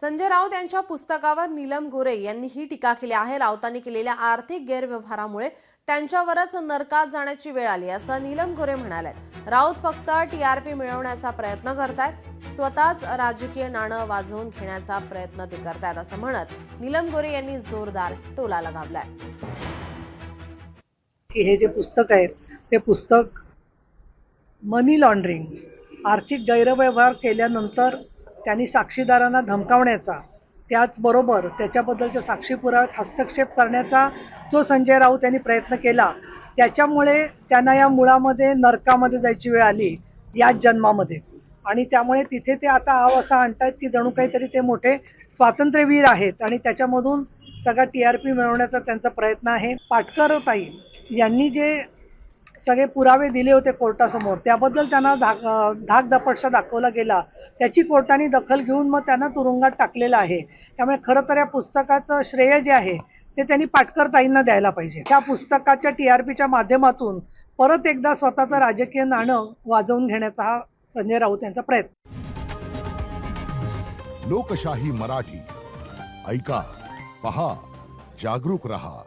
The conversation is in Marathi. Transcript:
संजय राऊत यांच्या पुस्तकावर नीलम गोरे यांनी ही टीका केली आहे। राऊतांनी केलेल्या आर्थिक गैरव्यवहारामुळे त्यांच्यावरच नरकात जाण्याची वेळ आली असं नीलम गोरे म्हणाल्यात। राऊत फक्त टीआरपी मिळवण्याचा प्रयत्न करतायत, स्वतःच राजकीय नाणं वाजवून घेण्याचा प्रयत्न ते करतायत असं म्हणत नीलम गोरे यांनी जोरदार टोला लगावलाय। हे जे पुस्तक आहे ते पुस्तक मनी लॉन्ड्रिंग, आर्थिक गैरव्यवहार केल्यानंतर त्यांनी साक्षीदारांना धमकावण्याचा, त्याचबरोबर त्याच्याबद्दलच्या साक्षी पुराव्यात हस्तक्षेप करण्याचा जो संजय राऊत यांनी प्रयत्न केला, त्याच्यामुळे त्यांना या मुळामध्ये नरकामध्ये जायची वेळ आली याच जन्मामध्ये। आणि त्यामुळे तिथे ते आता असं आणतायत की जणू काहीतरी ते मोठे स्वातंत्र्यवीर आहेत आणि त्याच्यामधून सगळा टीआरपी मिळवण्याचा त्यांचा प्रयत्न आहे। पाटकर ताई यांनी जे सगळे पुरावे दिले होते कोर्टासमोर, त्याबद्दल त्यांना धाकदपटशा दाखवला गेला, त्याची कोर्टाने दखल घेऊन मग त्यांना तुरुंगात टाकलेलं आहे। त्यामुळे खरं तर या पुस्तकाचं श्रेय जे आहे ते त्यांनी पाटकर ताईंना द्यायला पाहिजे। त्या पुस्तकाच्या टीआरपीच्या माध्यमातून परत एकदा स्वतःचं राजकीय नाणं वाजवून घेण्याचा हा संजय राऊत यांचा प्रयत्न। लोकशाही मराठी ऐका, पहा, जागरूक रहा।